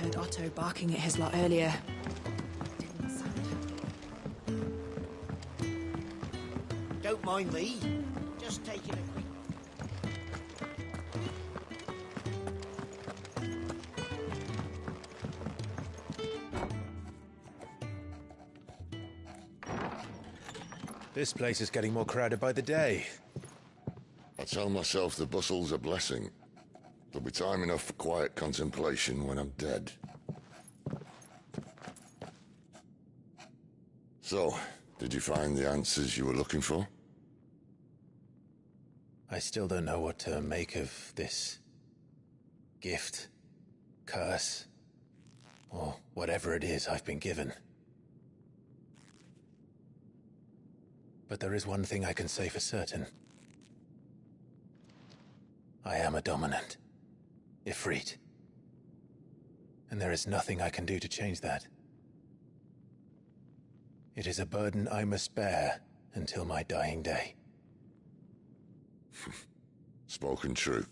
heard Otto barking at his lot earlier. Didn't sound... Don't mind me. Just taking a quick... This place is getting more crowded by the day. I tell myself the bustle's a blessing. There'll be time enough for quiet contemplation when I'm dead. So, did you find the answers you were looking for? I still don't know what to make of this gift, curse, or whatever it is I've been given. But there is one thing I can say for certain. I am a dominant, Ifrit. And there is nothing I can do to change that. It is a burden I must bear until my dying day. Spoken true.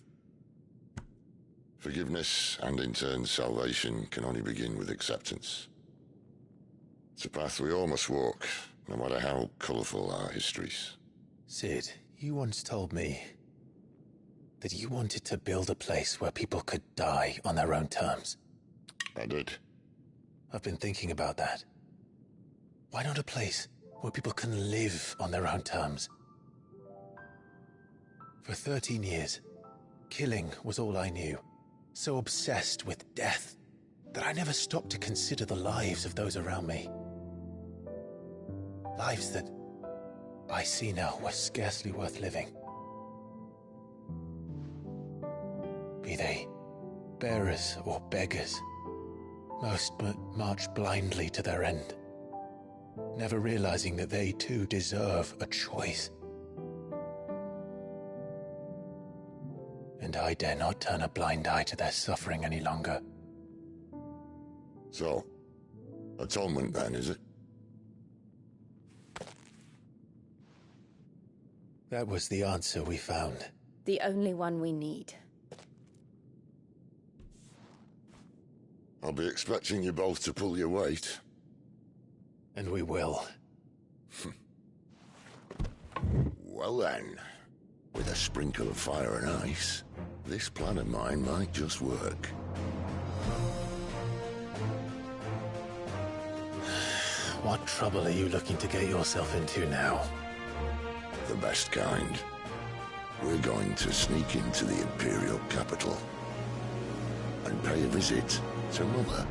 Forgiveness and in turn salvation can only begin with acceptance. It's a path we all must walk, no matter how colourful our histories. Sid, you once told me that you wanted to build a place where people could die on their own terms. I did. I've been thinking about that. Why not a place where people can live on their own terms? For 13 years, killing was all I knew. So obsessed with death that I never stopped to consider the lives of those around me. Lives that I see now were scarcely worth living. Be they bearers or beggars, most march blindly to their end, never realizing that they too deserve a choice. And I dare not turn a blind eye to their suffering any longer. So, atonement then, is it? That was the answer we found. The only one we need. I'll be expecting you both to pull your weight. And we will. Well then, with a sprinkle of fire and ice, this plan of mine might just work. What trouble are you looking to get yourself into now? The best kind. We're going to sneak into the Imperial capital and pay a visit to Mother.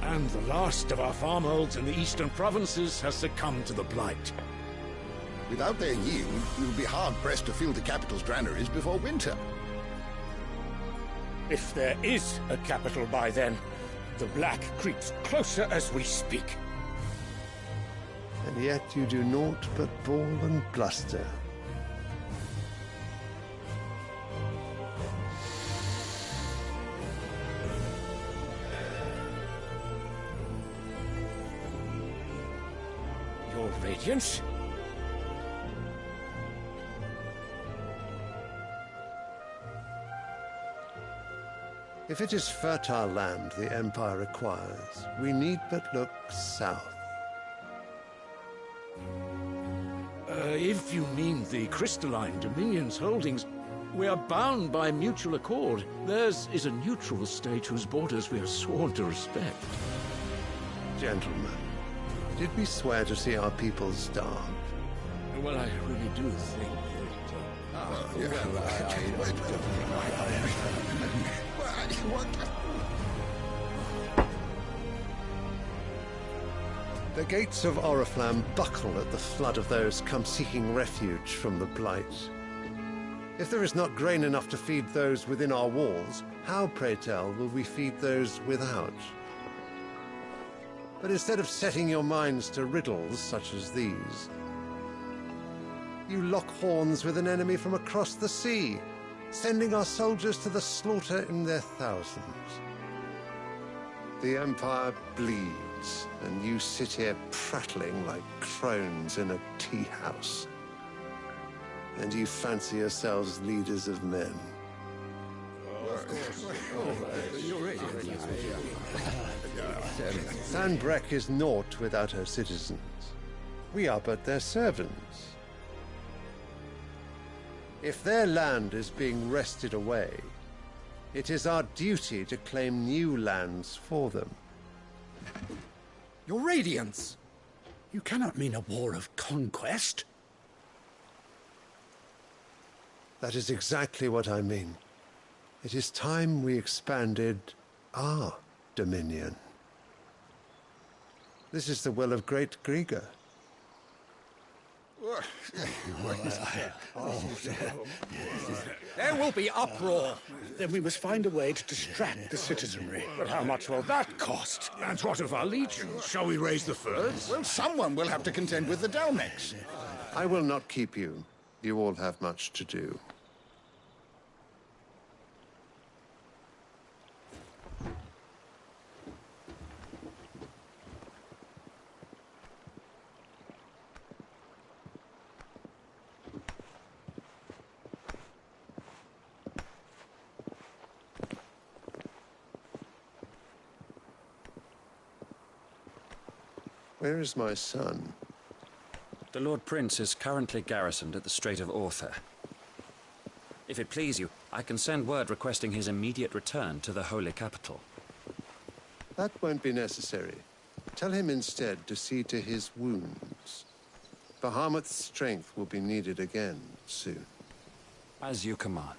And the last of our farmholds in the eastern provinces has succumbed to the blight. Without their yield, we will be hard-pressed to fill the capital's granaries before winter. If there is a capital by then, the black creeps closer as we speak. And yet you do naught but bawl and bluster. Your Radiance? If it is fertile land the Empire requires, we need but look south. If you mean the crystalline Dominion's holdings, we are bound by mutual accord. Theirs is a neutral state whose borders we are sworn to respect. Gentlemen, did we swear to see our people starve? Well, I really do think The gates of Oriflamme buckle at the flood of those come seeking refuge from the Blight. If there is not grain enough to feed those within our walls, how, pray tell, will we feed those without? But instead of setting your minds to riddles such as these, You lock horns with an enemy from across the sea, sending our soldiers to the slaughter in their thousands. The Empire bleeds, and you sit here prattling like crones in a tea house. And you fancy yourselves leaders of men. Sanbreque is naught without her citizens. We are but their servants. If their land is being wrested away, it is our duty to claim new lands for them. Your Radiance! You cannot mean a war of conquest. That is exactly what I mean. It is time we expanded our dominion. This is the will of great Grieger. There will be uproar. Then we must find a way to distract the citizenry. But how much will that cost? And what of our legions? Shall we raise the furs? Well, someone will have to contend with the Dalmex. I will not keep you. You all have much to do. Where is my son? The Lord Prince is currently garrisoned at the Strait of Arthur. If it please you, I can send word requesting his immediate return to the Holy Capital. That won't be necessary. Tell him instead to see to his wounds. Bahamut's strength will be needed again soon. As you command.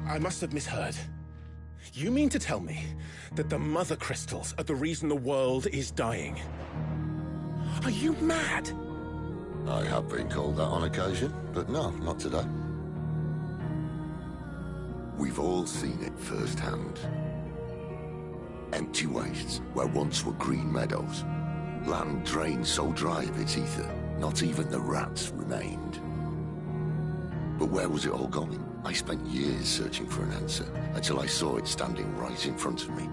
I must have misheard. You mean to tell me that the Mother Crystals are the reason the world is dying? Are you mad? I have been called that on occasion, but no, not today. We've all seen it firsthand. Empty wastes where once were green meadows. Land drained so dry of its ether, not even the rats remained. But where was it all going? I spent years searching for an answer, until I saw it standing right in front of me.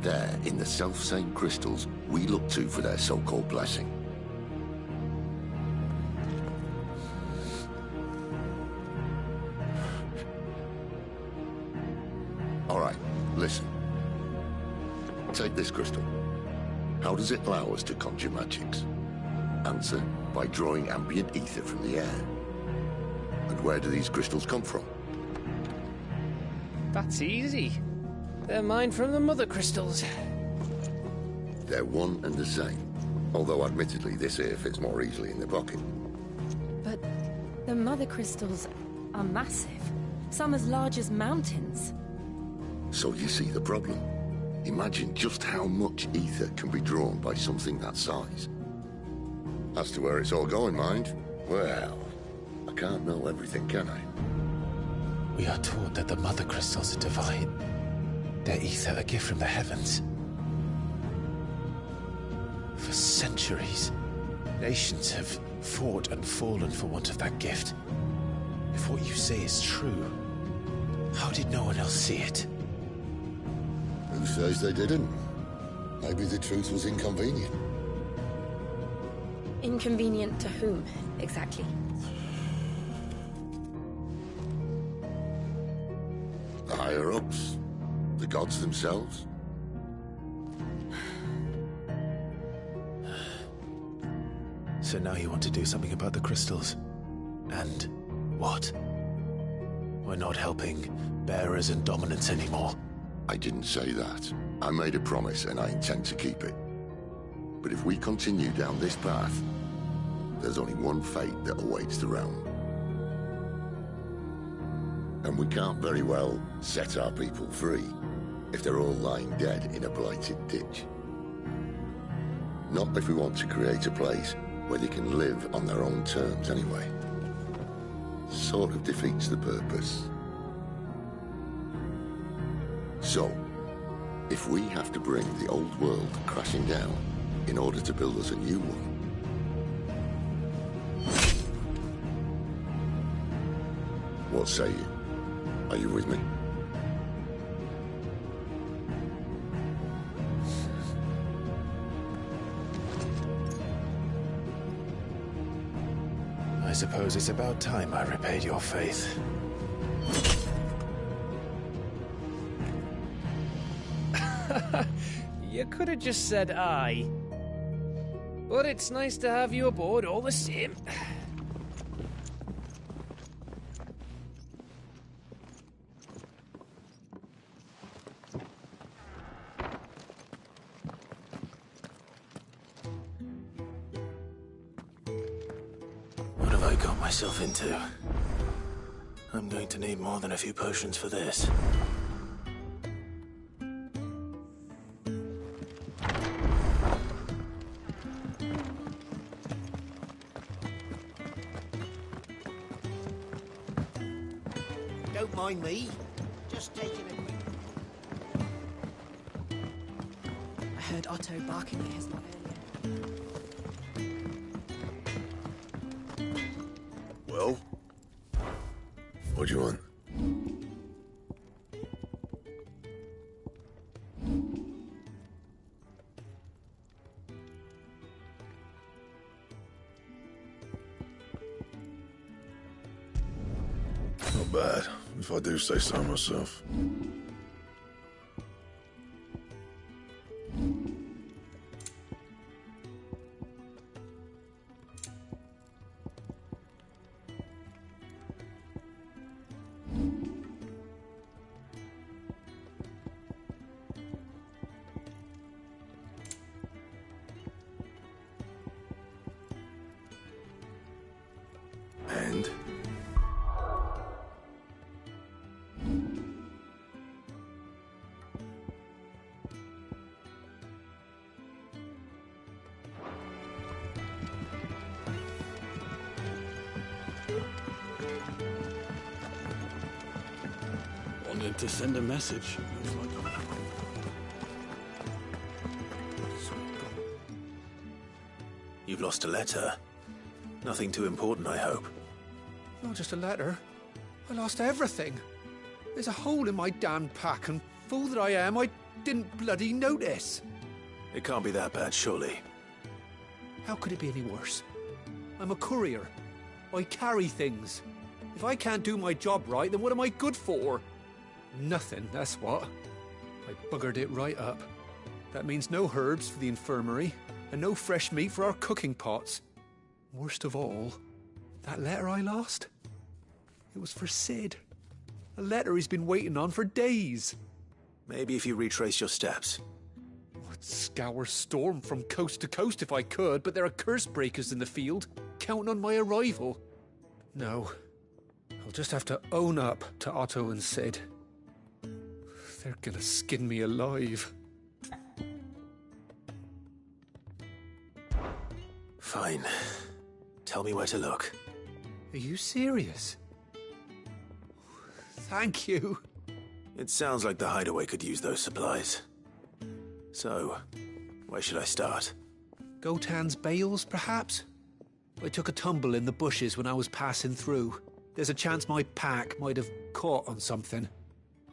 There, in the self-same crystals we look to for their so-called blessing. All right, listen. Take this crystal. How does it allow us to conjure magics? Answer, by drawing ambient ether from the air. And where do these crystals come from? That's easy. They're mine from the Mother Crystals. They're one and the same. Although admittedly this here fits more easily in the pocket. But the Mother Crystals are massive. Some as large as mountains. So you see the problem. Imagine just how much ether can be drawn by something that size. As to where it's all going, mind? Well, I can't know everything, can I? We are taught that the Mother Crystals are divine. Their ether a gift from the heavens. For centuries, nations have fought and fallen for want of that gift. If what you say is true, how did no one else see it? Who says they didn't? Maybe the truth was inconvenient. Inconvenient to whom, exactly? The higher-ups? The gods themselves? So now you want to do something about the crystals? And what? We're not helping bearers and dominants anymore. I didn't say that. I made a promise and I intend to keep it. But if we continue down this path, there's only one fate that awaits the realm. And we can't very well set our people free if they're all lying dead in a blighted ditch. Not if we want to create a place where they can live on their own terms anyway. sort of defeats the purpose. So, if we have to bring the old world crashing down in order to build us a new one, what say you? Are you with me? I suppose it's about time I repaid your faith. You could have just said aye. But it's nice to have you aboard all the same. What have I got myself into? I'm going to need more than a few potions for this. Don't mind me. Just taking a quick... I heard Otto barking at his lot earlier. Well? What do you want? Not bad, if I do say so myself. And? Wanted to send a message. Looks like You've lost a letter. Nothing too important, I hope. Not just a letter. I lost everything. There's a hole in my damned pack, and fool that I am, I didn't bloody notice. It can't be that bad, surely. How could it be any worse? I'm a courier. I carry things. If I can't do my job right, then what am I good for? Nothing, that's what. I buggered it right up. That means no herbs for the infirmary, and no fresh meat for our cooking pots. Worst of all, that letter I lost? It was for Sid. A letter he's been waiting on for days. Maybe if you retrace your steps. I'd scour Storm from coast to coast if I could, but there are curse breakers in the field, counting on my arrival. No, I'll just have to own up to Otto and Sid. They're gonna skin me alive. Fine. Tell me where to look. Are you serious? Thank you. It sounds like the hideaway could use those supplies. So, where should I start? Gotan's bales, perhaps? I took a tumble in the bushes when I was passing through. There's a chance my pack might have caught on something.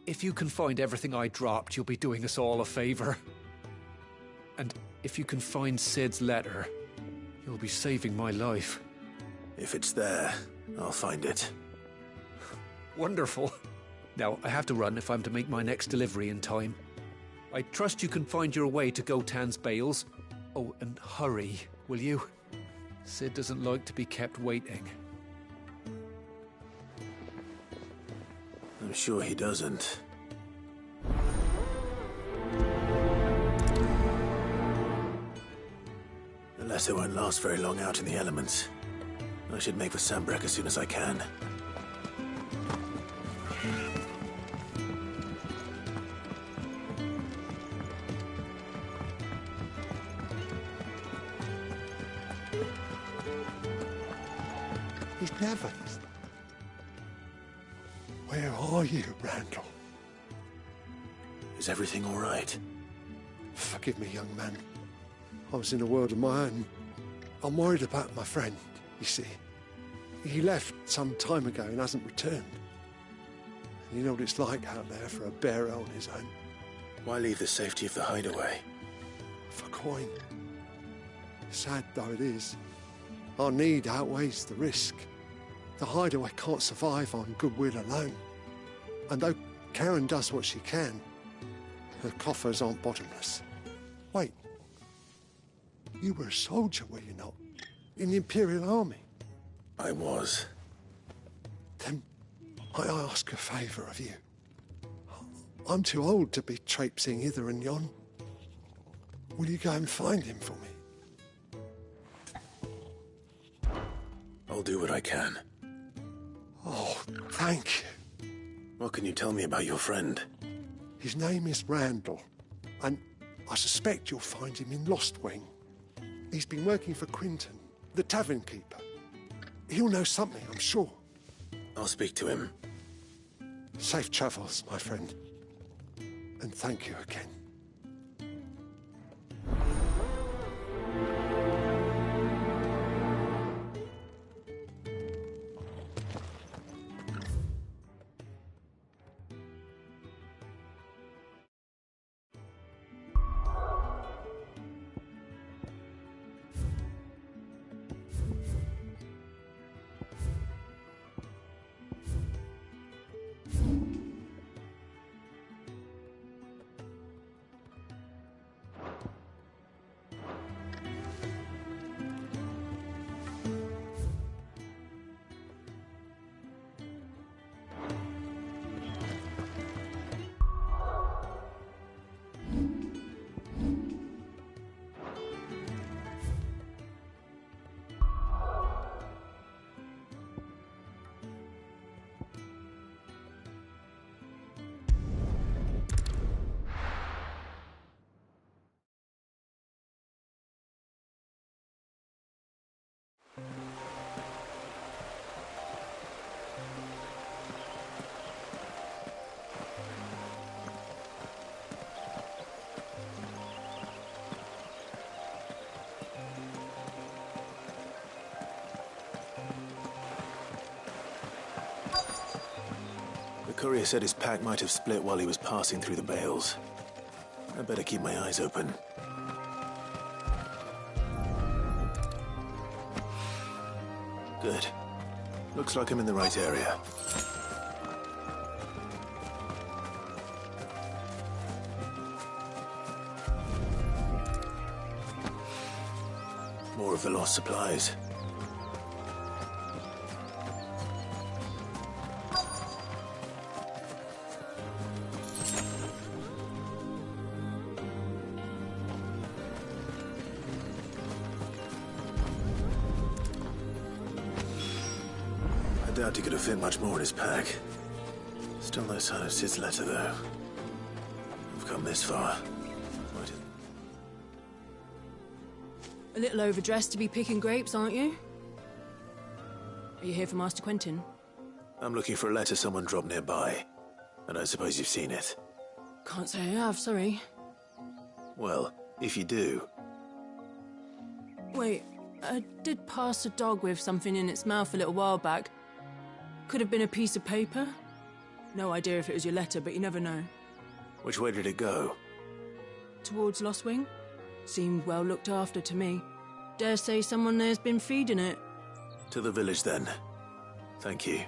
If you can find everything I dropped, you'll be doing us all a favor. And if you can find Sid's letter, you'll be saving my life. If it's there, I'll find it. Wonderful. Now, I have to run if I'm to make my next delivery in time. I trust you can find your way to Gotan's bales. Oh, and hurry, will you? Sid doesn't like to be kept waiting. I'm sure he doesn't. The letter won't last very long out in the elements. I should make for Sambrek as soon as I can. He's never... Where are you, Randall? Is everything all right? Forgive me, young man. I was in a world of my own. I'm worried about my friend, you see. He left some time ago and hasn't returned. And you know what it's like out there for a bearer on his own. Why leave the safety of the hideaway? For coin. Sad though it is, our need outweighs the risk. The hideaway can't survive on goodwill alone. And though Karen does what she can, her coffers aren't bottomless. Wait. You were a soldier, were you not? In the Imperial Army? I was. Then I ask a favour of you. I'm too old to be traipsing hither and yon. Will you go and find him for me? I'll do what I can. Oh, thank you. What can you tell me about your friend? His name is Randall, and I suspect you'll find him in Lost Wing. He's been working for Quinton, the tavern keeper. He'll know something, I'm sure. I'll speak to him. Safe travels, my friend. And thank you again. The courier said his pack might have split while he was passing through the bales. I better keep my eyes open. Good. Looks like I'm in the right area. More of the lost supplies. I doubt he could have fit much more in his pack. Still no sign of Sid's letter, though. I've come this far. A little overdressed to be picking grapes, aren't you? Are you here for Master Quentin? I'm looking for a letter someone dropped nearby. And I suppose you've seen it. Can't say I have, sorry. Well, if you do... Wait, I did pass a dog with something in its mouth a little while back. Could have been a piece of paper. No idea if it was your letter, but you never know. Which way did it go? Towards Lost Wing. Seemed well looked after to me. Dare say someone there's been feeding it. To the village, then. Thank you.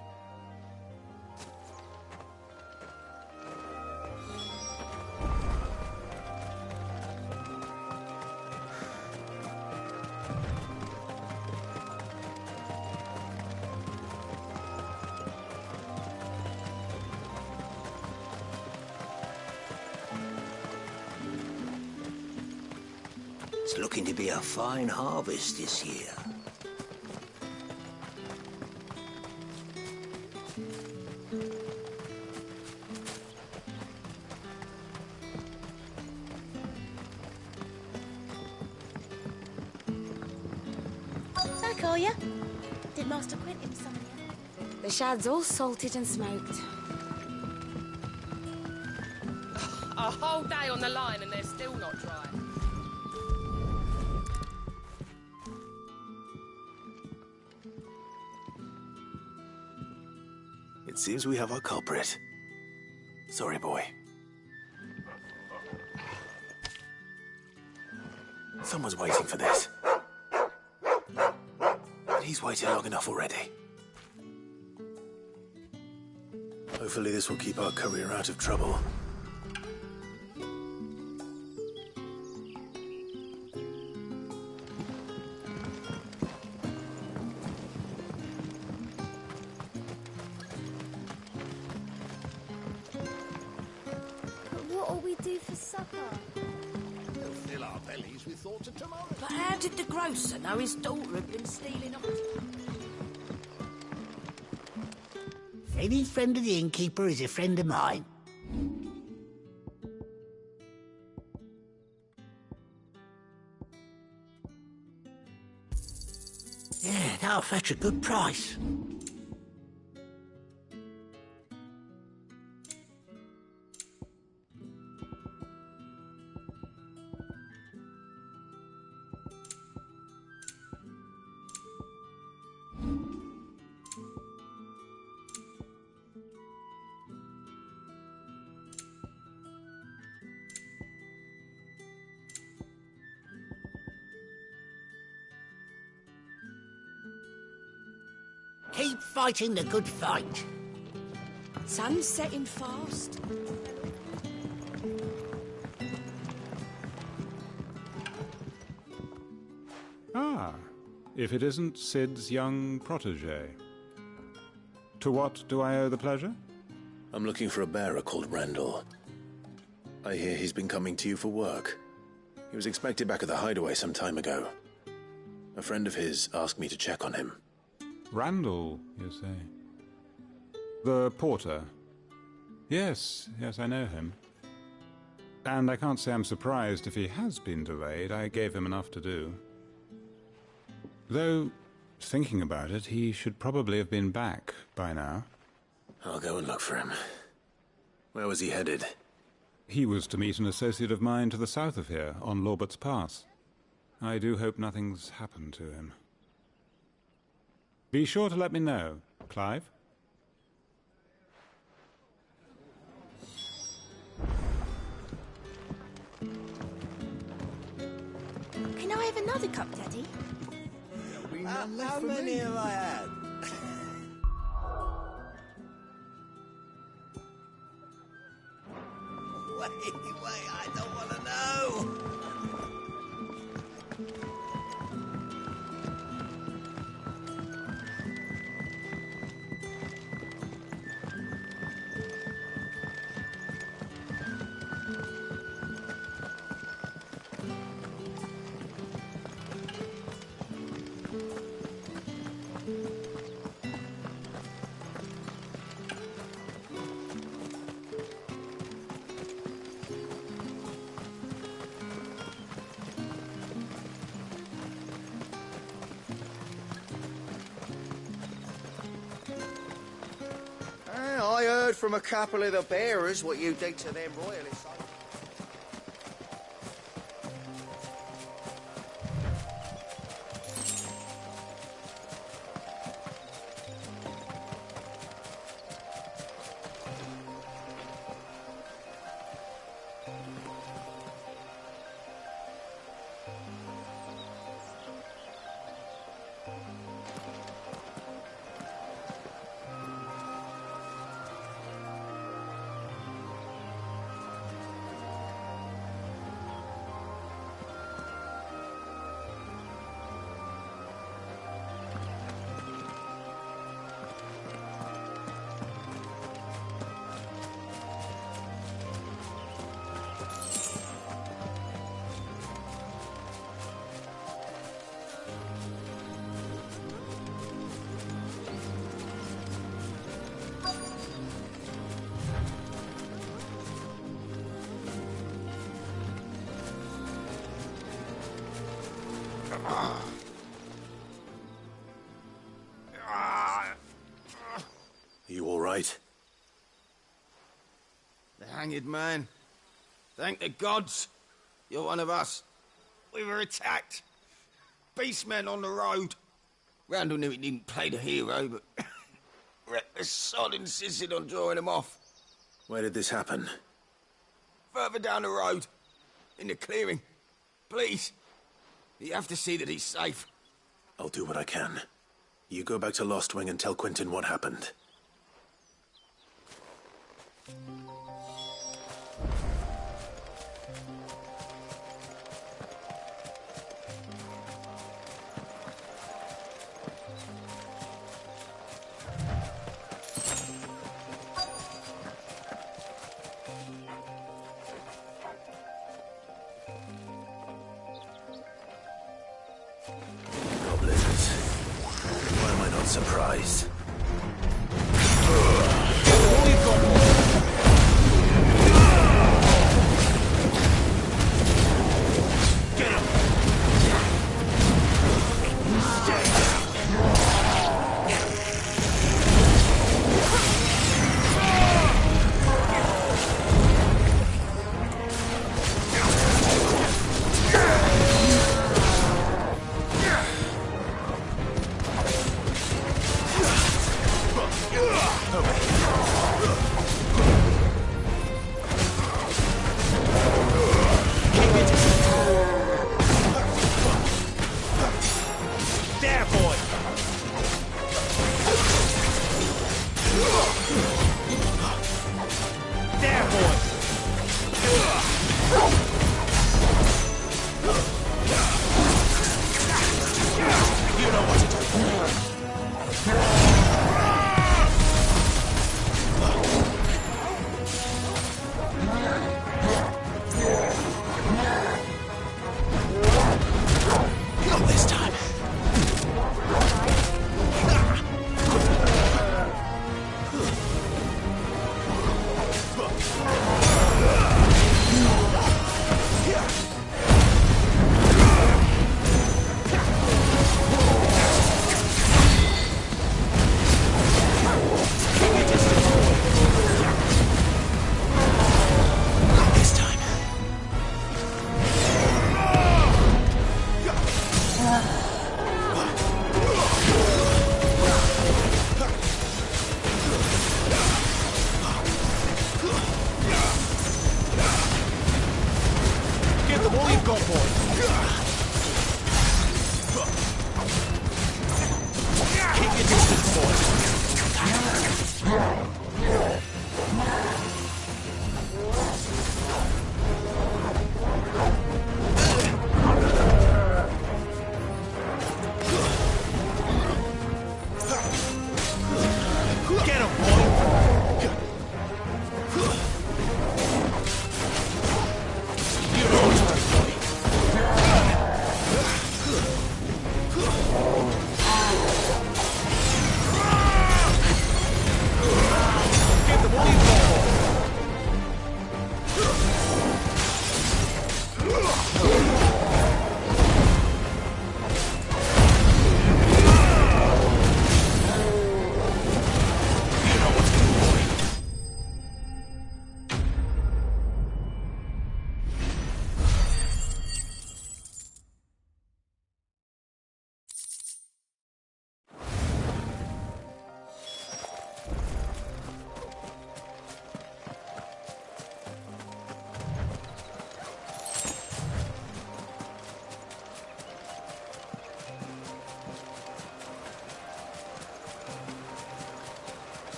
It's looking to be a fine harvest this year. Back, are you? Did Master Quentin summon you? The shad's all salted and smoked. A whole day on the line and they're still not dry. It seems we have our culprit. Sorry, boy. Someone's waiting for this. And he's waited long enough already. Hopefully this will keep our courier out of trouble. What'll we do for supper? We'll fill our bellies with thoughts of tomorrow. But how did the grocer know his daughter had been stealing off? Any friend of the innkeeper is a friend of mine. Yeah, that'll fetch a good price. Keep fighting the good fight. Sun's setting fast. Ah, if it isn't Sid's young protege. To what do I owe the pleasure? I'm looking for a bearer called Randall. I hear he's been coming to you for work. He was expected back at the hideaway some time ago. A friend of his asked me to check on him. Randall, you say? The porter? Yes, I know him. And I can't say I'm surprised if he has been delayed. I gave him enough to do. Though, thinking about it, he should probably have been back by now. I'll go and look for him. Where was he headed? He was to meet an associate of mine to the south of here, on Lorbert's Pass. I do hope nothing's happened to him. Be sure to let me know, Clive. Can I have another cup, Daddy? How many have I had? Wait, I don't want to know. I heard from a couple of the bearers what you did to them royalists. Hanged man. Thank the gods. You're one of us. We were attacked. Beastmen on the road. Randall knew he didn't play the hero, but the sod insisted on drawing him off. Where did this happen? Further down the road. In the clearing. Please. You have to see that he's safe. I'll do what I can. You go back to Lost Wing and tell Quentin what happened. Why am I not surprised? Come on.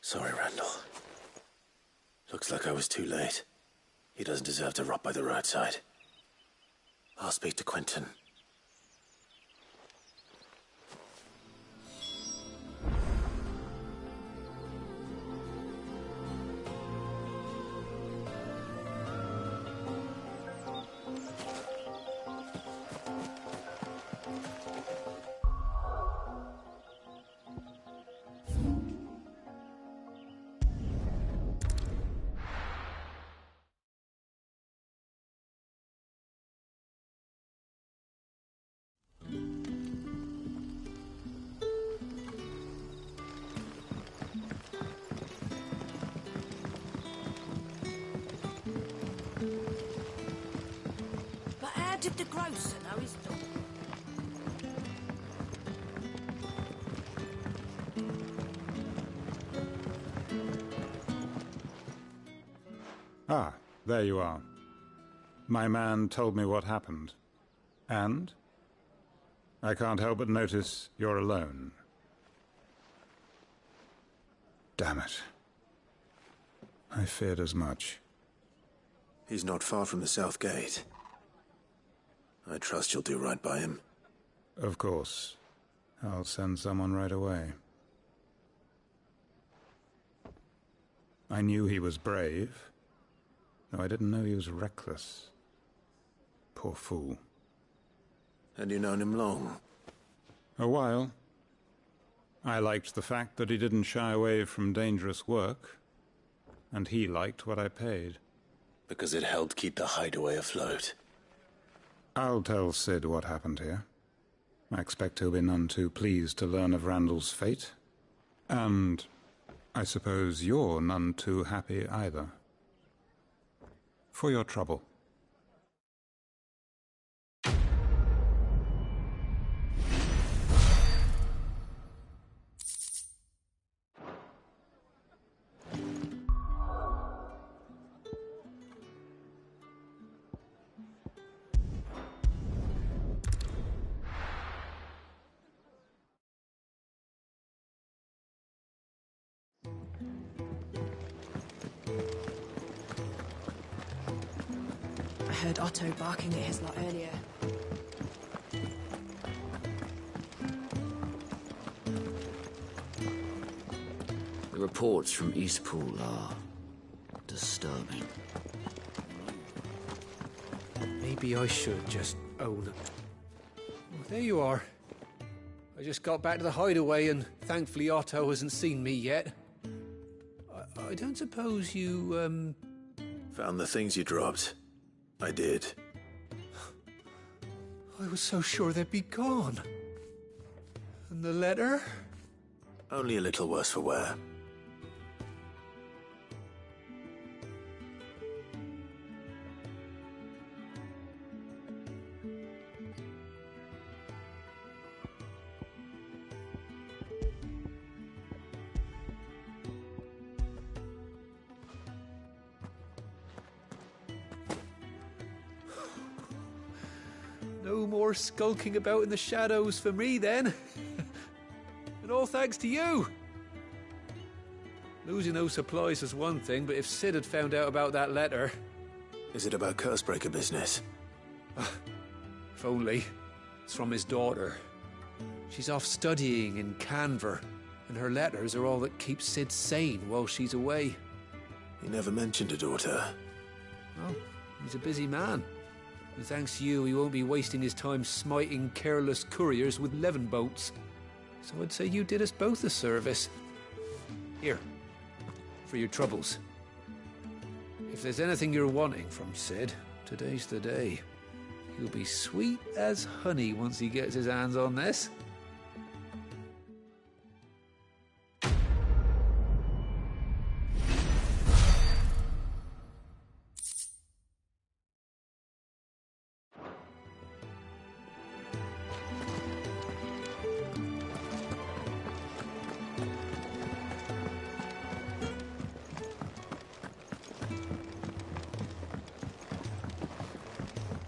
Sorry, Randall. Looks like I was too late. He doesn't deserve to rot by the roadside. I'll speak to Quentin. But how did the grocer know his daughter? Ah, there you are. My man told me what happened. And? I can't help but notice you're alone. Damn it. I feared as much. He's not far from the South Gate. I trust you'll do right by him. Of course. I'll send someone right away. I knew he was brave, though I didn't know he was reckless. Poor fool. Had you known him long? A while. I liked the fact that he didn't shy away from dangerous work, and he liked what I paid. Because it helped keep the hideaway afloat. I'll tell Sid what happened here. I expect he'll be none too pleased to learn of Randall's fate. And I suppose you're none too happy either. For your trouble. I heard Otto barking at his lot earlier. The reports from Eastpool are disturbing. Maybe I should just own it. Well, there you are. I just got back to the hideaway and thankfully Otto hasn't seen me yet. I don't suppose you, Found the things you dropped. I did. I was so sure they'd be gone. And the letter? Only a little worse for wear. No more skulking about in the shadows for me, then. And all thanks to you. Losing those supplies is one thing, but if Sid had found out about that letter... Is it about Cursebreaker business? If only. It's from his daughter. She's off studying in Canver, and her letters are all that keeps Sid sane while she's away. He never mentioned a daughter. Well, he's a busy man. And thanks to you, he won't be wasting his time smiting careless couriers with levin bolts. So I'd say you did us both a service. Here, for your troubles. If there's anything you're wanting from Sid, today's the day. He'll be sweet as honey once he gets his hands on this.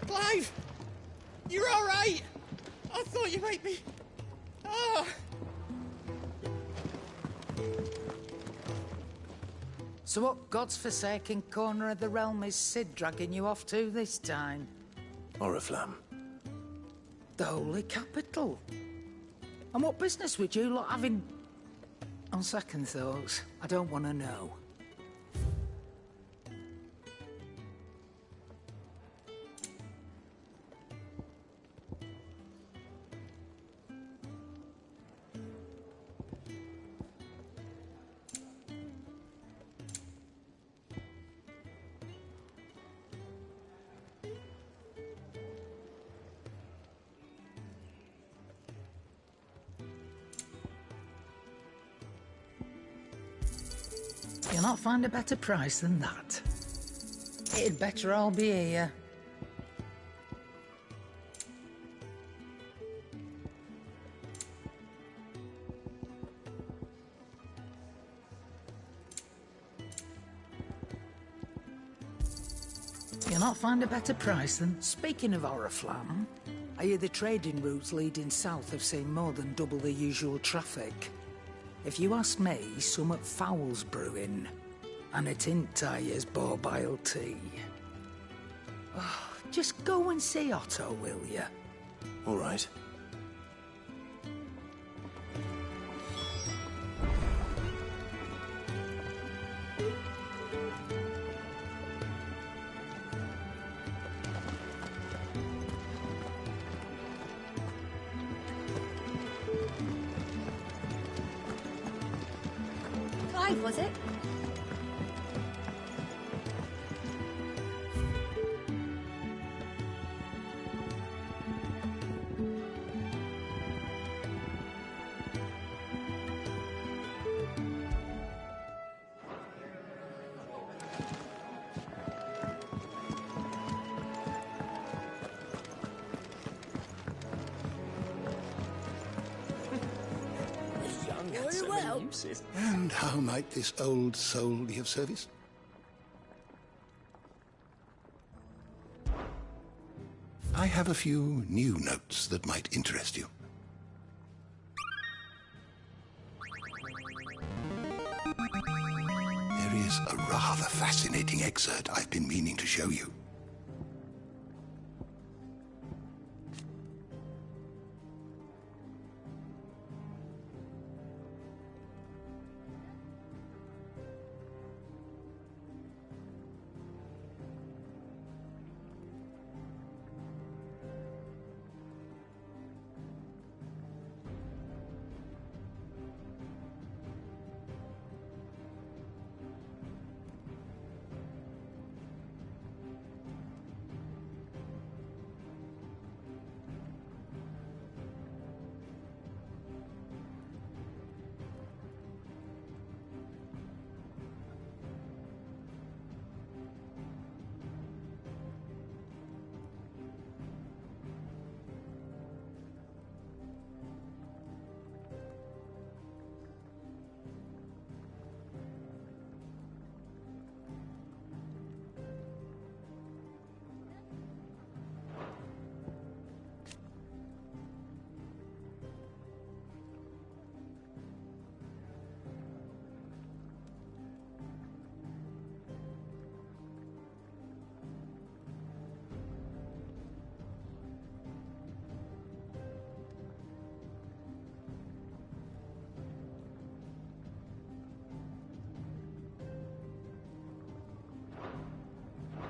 Clive! You're all right! I thought you might be... Oh! So what god's-forsaken corner of the realm is Sid dragging you off to this time? Oriflamme. The Holy Capital. And what business would you lot have in... On second thoughts, I don't want to know. You'll not find a better price than that. It'd better all be here. You'll not find a better price than... Speaking of Oriflamme, I hear the trading routes leading south have seen more than double the usual traffic. If you ask me, summat foul's brewing, and it ain't Tyre's borbile tea. Oh, just go and see Otto, will you? All right. Was it? Very well. And how might this old soul be of service? I have a few new notes that might interest you. There is a rather fascinating excerpt I've been meaning to show you.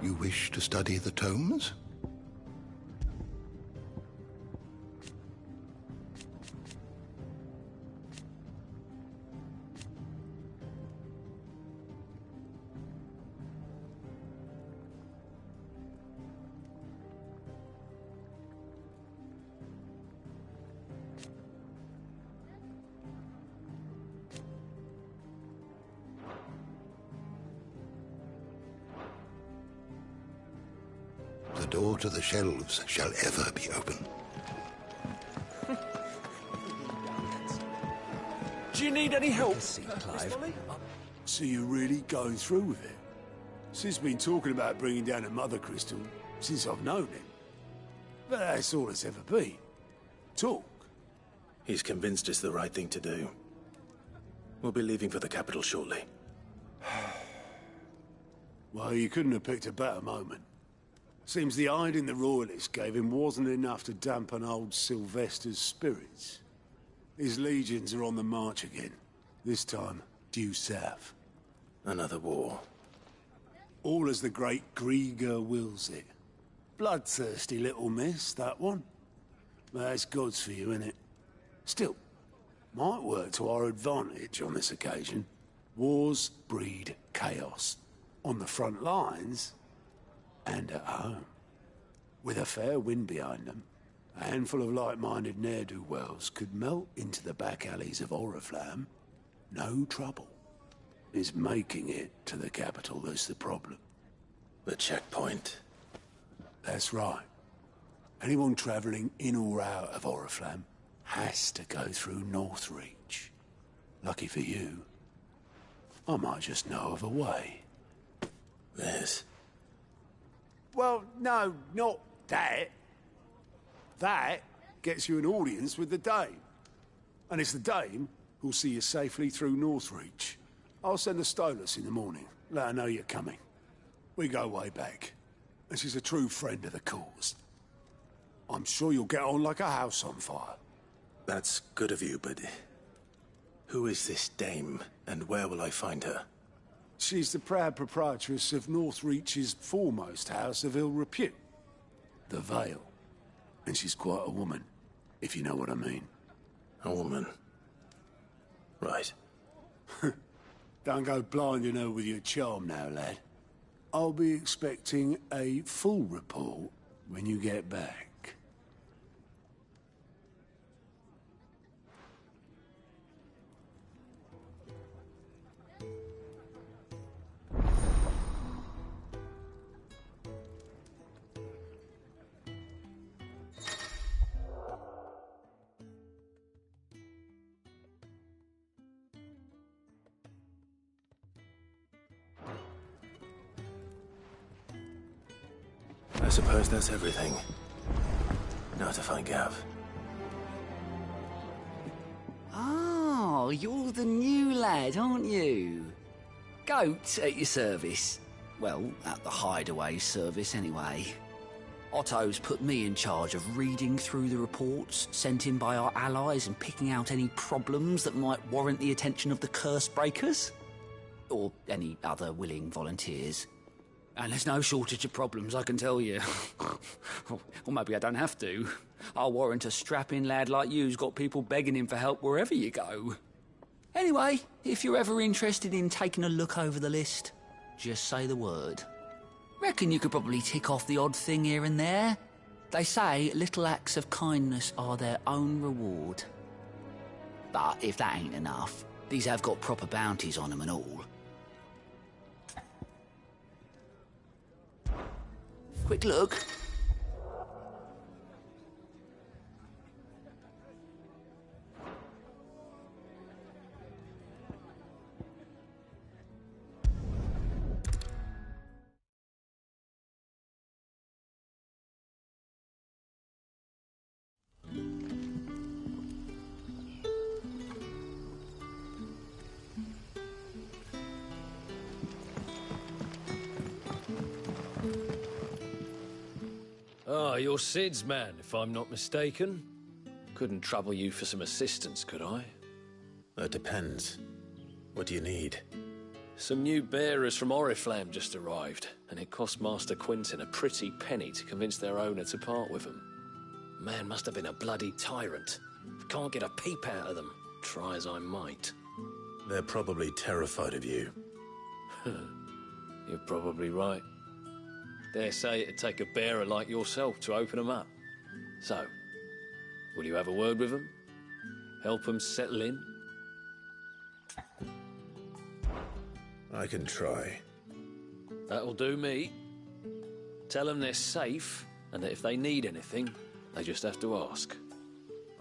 You wish to study the tomes? The door to the shelves shall ever be open. Do you need any help, Clive? So you're really going through with it? Sid's been talking about bringing down a mother crystal since I've known him. But that's all it's ever been. Talk. He's convinced it's the right thing to do. We'll be leaving for the capital shortly. Well, you couldn't have picked a better moment. Seems the hiding the Royalists gave him wasn't enough to dampen old Sylvester's spirits. His legions are on the march again, this time due south. Another war. All as the great Grieger wills it. Bloodthirsty little miss, that one. That's God's for you, innit? Still, might work to our advantage on this occasion. Wars breed chaos. On the front lines, and at home. With a fair wind behind them, a handful of like-minded ne'er-do-wells could melt into the back alleys of Oriflamme. No trouble. It's making it to the capital that's the problem. The checkpoint. That's right. Anyone travelling in or out of Oriflamme has to go through Northreach. Lucky for you, I might just know of a way. This? Well, no, not that. That gets you an audience with the Dame. And it's the Dame who'll see you safely through Northreach. I'll send a Stolas in the morning. Let her know you're coming. We go way back. And she's a true friend of the cause. I'm sure you'll get on like a house on fire. That's good of you, but... who is this Dame, and where will I find her? She's the proud proprietress of Northreach's foremost house of ill repute. The Vale. And she's quite a woman, if you know what I mean. A woman? Right. Don't go blinding her with your charm now, lad. I'll be expecting a full report when you get back. I suppose that's everything. Now to find Gav. Oh, you're the new lad, aren't you? Goat at your service. Well, at the hideaway service, anyway. Otto's put me in charge of reading through the reports sent in by our allies and picking out any problems that might warrant the attention of the curse breakers. Or any other willing volunteers. And there's no shortage of problems, I can tell you. Or maybe I don't have to. I'll warrant a strapping lad like you's got people begging him for help wherever you go. Anyway, if you're ever interested in taking a look over the list, just say the word. Reckon you could probably tick off the odd thing here and there. They say little acts of kindness are their own reward. But if that ain't enough, these have got proper bounties on them and all. Quick look. Ah, you're Sid's man, if I'm not mistaken. Couldn't trouble you for some assistance, could I? That depends. What do you need? Some new bearers from Oriflamme just arrived, and it cost Master Quinton a pretty penny to convince their owner to part with them. Man must have been a bloody tyrant. Can't get a peep out of them, try as I might. They're probably terrified of you. You're probably right. Dare say it'd take a bearer like yourself to open them up. So, will you have a word with them? Help them settle in? I can try. That'll do me. Tell them they're safe, and that if they need anything, they just have to ask.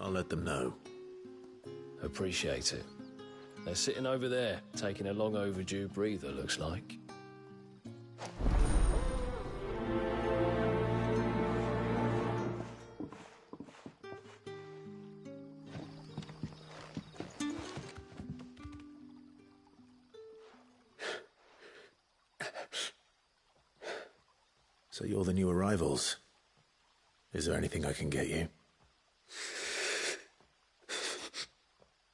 I'll let them know. Appreciate it. They're sitting over there, taking a long overdue breather, looks like. So you're the new arrivals. Is there anything I can get you?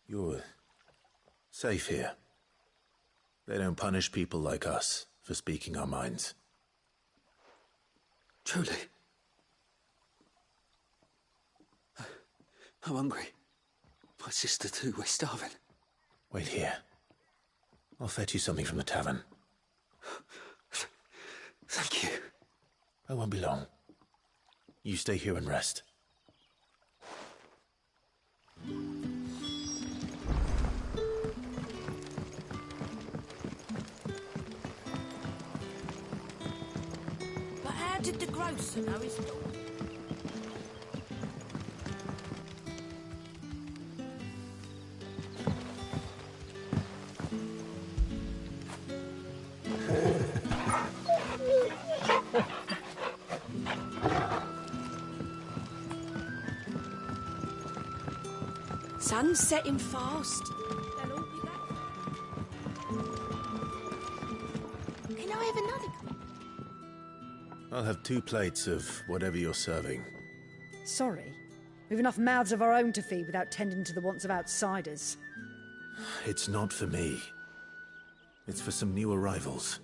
You're safe here. They don't punish people like us for speaking our minds. Truly. I'm hungry. My sister too, we're starving. Wait here. I'll fetch you something from the tavern. Thank you. I won't be long. You stay here and rest. But how did the grocer know his daughter? Sun's setting fast. They'll all be back. Can I have another? I'll have 2 plates of whatever you're serving. Sorry. We've enough mouths of our own to feed without tending to the wants of outsiders. It's not for me. It's for some new arrivals.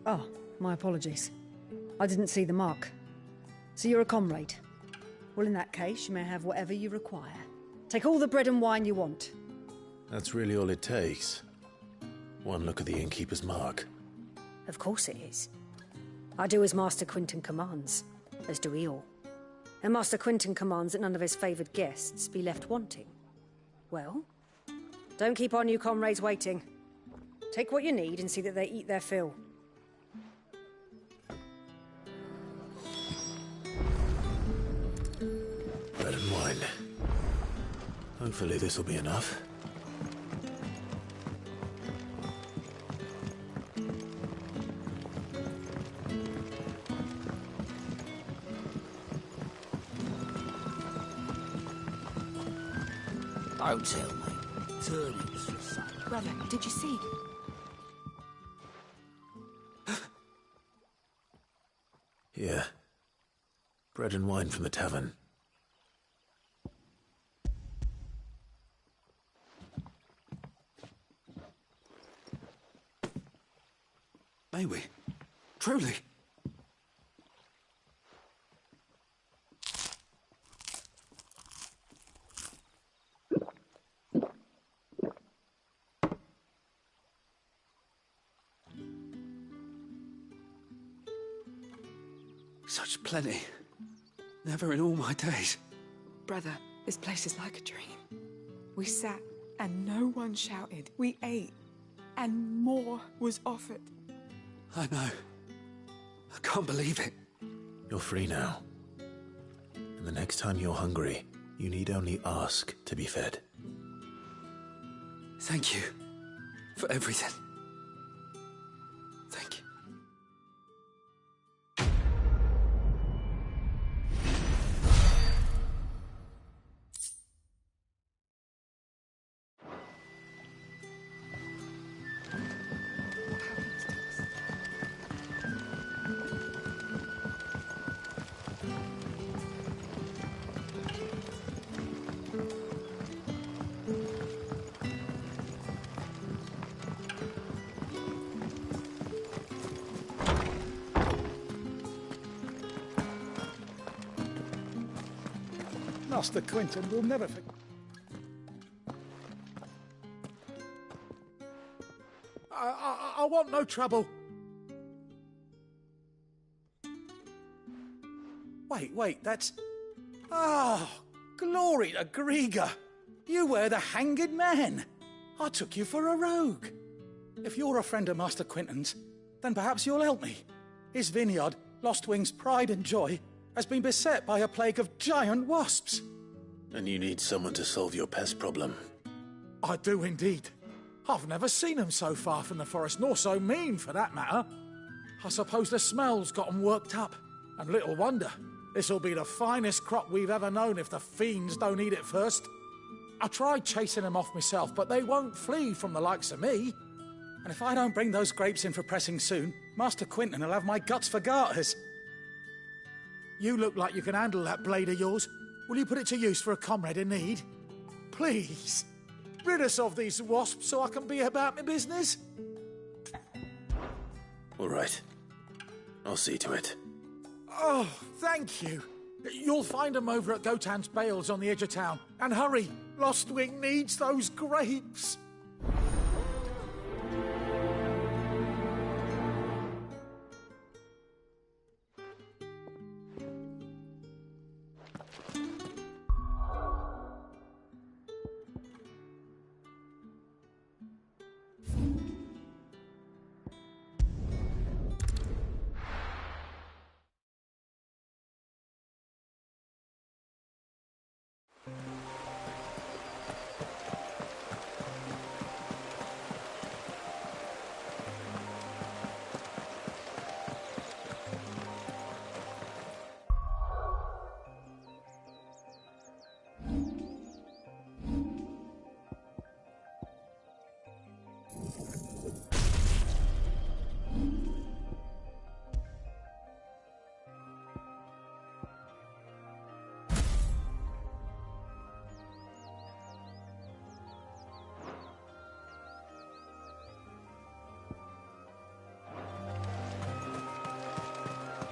Oh, my apologies. I didn't see the mark. So you're a comrade? Well, in that case, you may have whatever you require. Take all the bread and wine you want. That's really all it takes. One look at the innkeeper's mark. Of course it is. I do as Master Quinton commands, as do we all. And Master Quinton commands that none of his favoured guests be left wanting. Well, don't keep our new comrades waiting. Take what you need and see that they eat their fill. Bread and wine. Hopefully this will be enough. Don't tell me. Turnips for sale. Brother, did you see? Here. Bread and wine from the tavern. May we? Truly? Such plenty. Never in all my days. Brother, this place is like a dream. We sat and no one shouted. We ate and more was offered. I know. I can't believe it. You're free now. And the next time you're hungry, you need only ask to be fed. Thank you for everything. Thank you. Master Quinton will never forget. I want no trouble. Wait, that's... Oh, glory to Grieger. You were the hanged man. I took you for a rogue. If you're a friend of Master Quinton's, then perhaps you'll help me. His vineyard, Lostwing's pride and joy, has been beset by a plague of giant wasps. And you need someone to solve your pest problem. I do indeed. I've never seen them so far from the forest, nor so mean, for that matter. I suppose the smell's got 'em worked up. And little wonder. This'll be the finest crop we've ever known if the fiends don't eat it first. I tried chasing them off myself, but they won't flee from the likes of me. And if I don't bring those grapes in for pressing soon, Master Quinton will have my guts for garters. You look like you can handle that blade of yours. Will you put it to use for a comrade in need? Please, rid us of these wasps so I can be about my business. All right. I'll see to it. Oh, thank you. You'll find them over at Gotan's Bales on the edge of town. And hurry, Lostwing needs those grapes.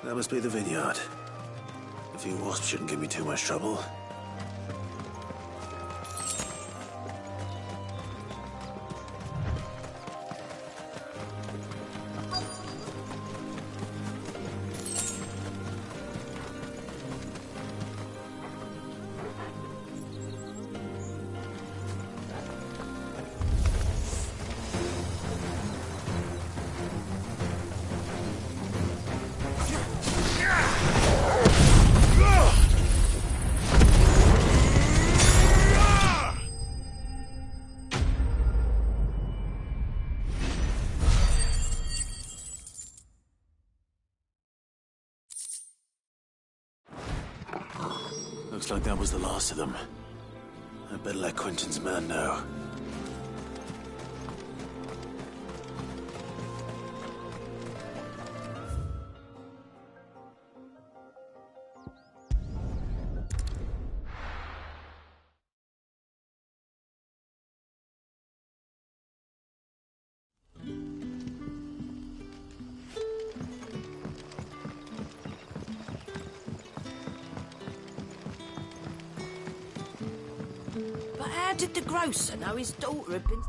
That must be the vineyard. A few wasps shouldn't give me too much trouble. Looks like that was the last of them. I'd better let Quentin's man know. How did the grocer know his daughter had been...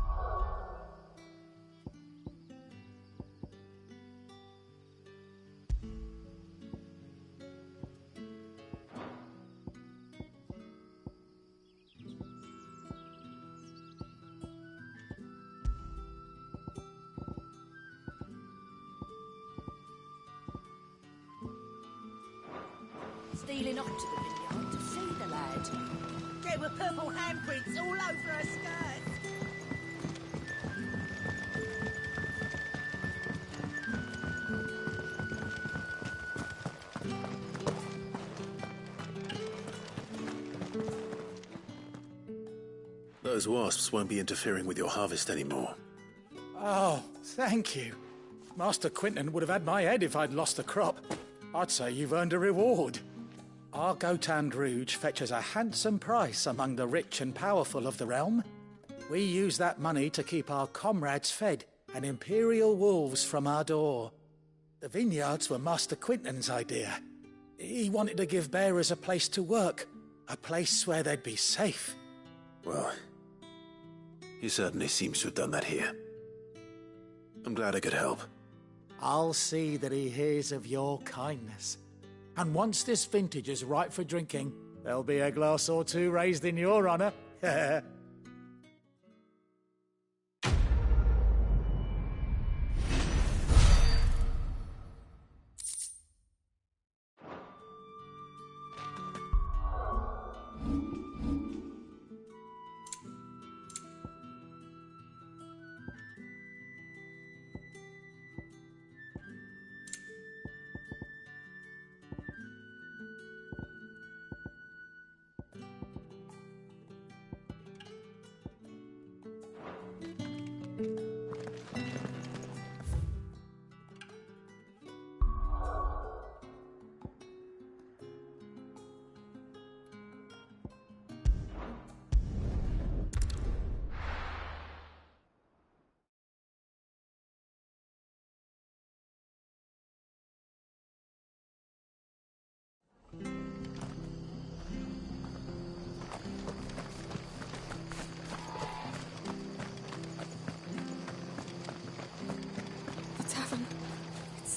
stealing off to the vineyard to see the lad? There were purple handprints all over her skirt. Those wasps won't be interfering with your harvest anymore. Oh, thank you. Master Quinton would have had my head if I'd lost the crop. I'd say you've earned a reward. Our Gotan Rouge fetches a handsome price among the rich and powerful of the realm. We use that money to keep our comrades fed and imperial wolves from our door. The vineyards were Master Quinton's idea. He wanted to give bearers a place to work, a place where they'd be safe. Well, he certainly seems to have done that here. I'm glad I could help. I'll see that he hears of your kindness. And once this vintage is ripe for drinking, there'll be a glass or two raised in your honor.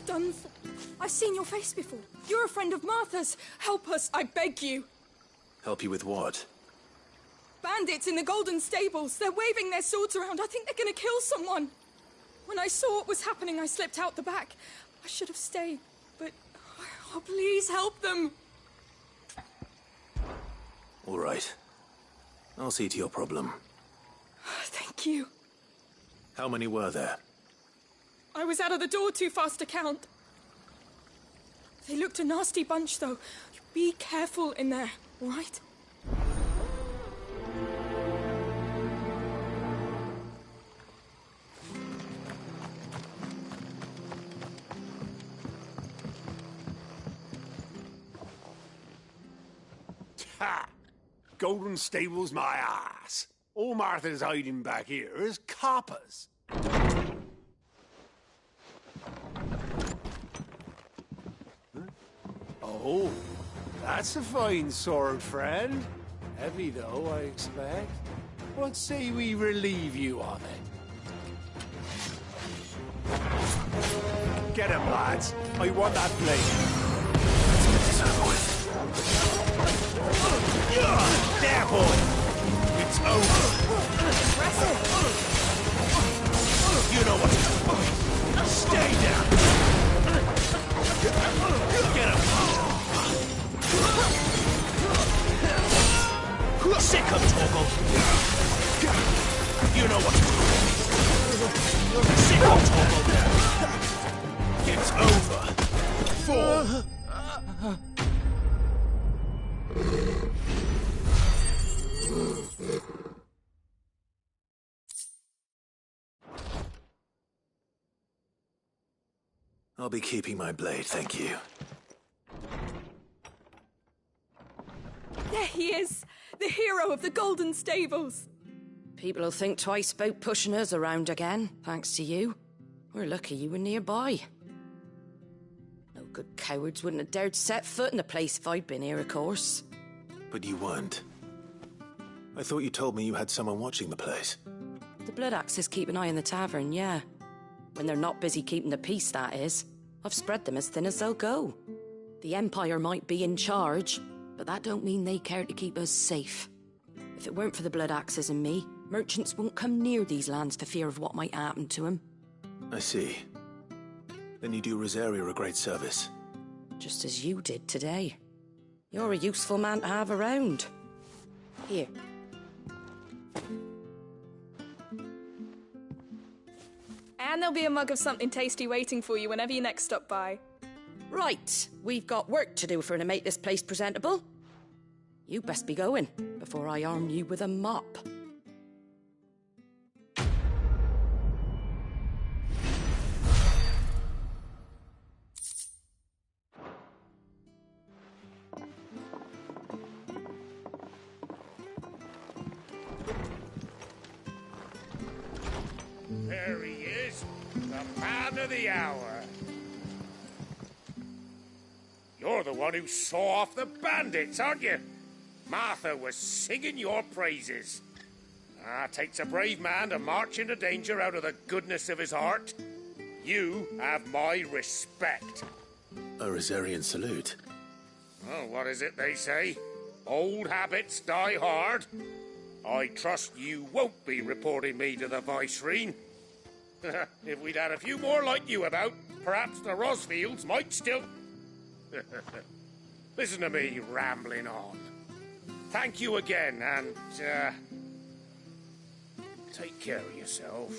done for? I've seen your face before. You're a friend of Martha's. Help us, I beg you. Help you with what? Bandits in the Golden Stables. They're waving their swords around. I think they're going to kill someone. When I saw what was happening, I slipped out the back. I should have stayed, but... Oh, please help them. All right. I'll see to your problem. Thank you. How many were there? I was out of the door too fast to count. They looked a nasty bunch, though. Be careful in there, all right? Ha! Golden Stables, my ass. All Martha's hiding back here is coppers. Oh, that's a fine sword, friend. Heavy, though, I expect. What say we relieve you of it? Get him, lads. I want that blade. There, boy. It's over. You know what? Stay down. Get him. Sick of Torgal. You know what? Sick of Torgal. It's over. I'll be keeping my blade, thank you. There he is, the hero of the Golden Stables. People will think twice about pushing us around again, thanks to you. We're lucky you were nearby. No good cowards wouldn't have dared set foot in the place if I'd been here, of course. But you weren't. I thought you told me you had someone watching the place. The Blood Axes keep an eye on the tavern, yeah. When they're not busy keeping the peace, that is. I've spread them as thin as they'll go. The Empire might be in charge, but that don't mean they care to keep us safe. If it weren't for the Blood Axes and me, merchants won't come near these lands for fear of what might happen to them. I see. Then you do Rosaria a great service. Just as you did today. You're a useful man to have around. Here. And there'll be a mug of something tasty waiting for you whenever you next stop by. Right, we've got work to do for to make this place presentable. You best be going, before I arm you with a mop. There he is, the man of the hour. You're the one who saw off the bandits, aren't you? Martha was singing your praises. Takes a brave man to march into danger out of the goodness of his heart. You have my respect. A Rosarian salute. Oh, what is it they say? Old habits die hard. I trust you won't be reporting me to the Viceroy. If we'd had a few more like you about, perhaps the Rosfields might still... Listen to me rambling on. Thank you again, and, take care of yourself.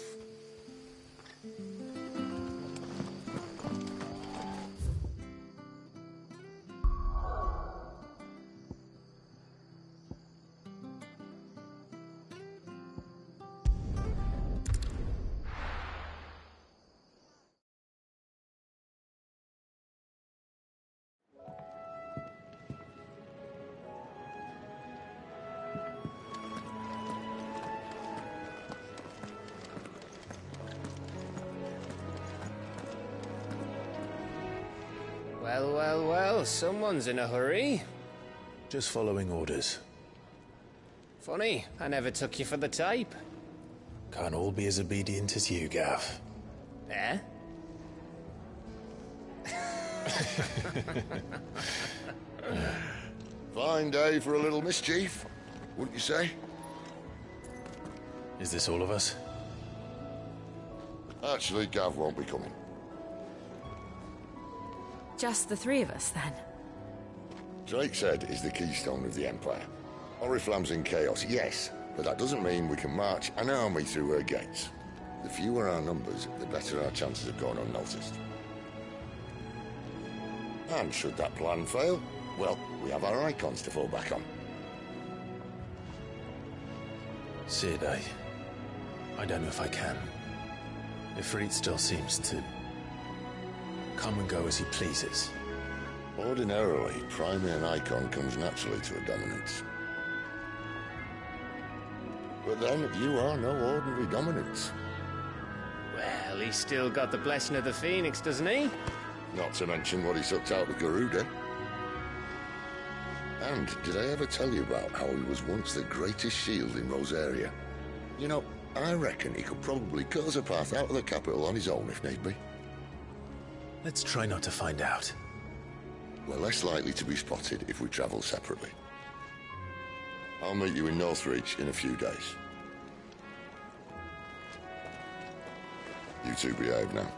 Well, someone's in a hurry. Just following orders. Funny, I never took you for the type. Can't all be as obedient as you, Gav. Eh? Fine day for a little mischief, wouldn't you say? Is this all of us? Actually, Gav won't be coming. Just the three of us, then? Drake's Head is the keystone of the Empire. Oriflamme's in chaos, yes, but that doesn't mean we can march an army through her gates. The fewer our numbers, the better our chances of going unnoticed. And should that plan fail, well, we have our icons to fall back on. Sid, I don't know if I can. Ifrit still seems to come and go as he pleases. Ordinarily, priming an icon comes naturally to a dominance. But then, you are no ordinary dominance. Well, he's still got the blessing of the Phoenix, doesn't he? Not to mention what he sucked out of Garuda. And did I ever tell you about how he was once the greatest shield in Rosaria? You know, I reckon he could probably cut us a path out of the capital on his own if need be. Let's try not to find out. We're less likely to be spotted if we travel separately. I'll meet you in Northreach in a few days. You two behave now.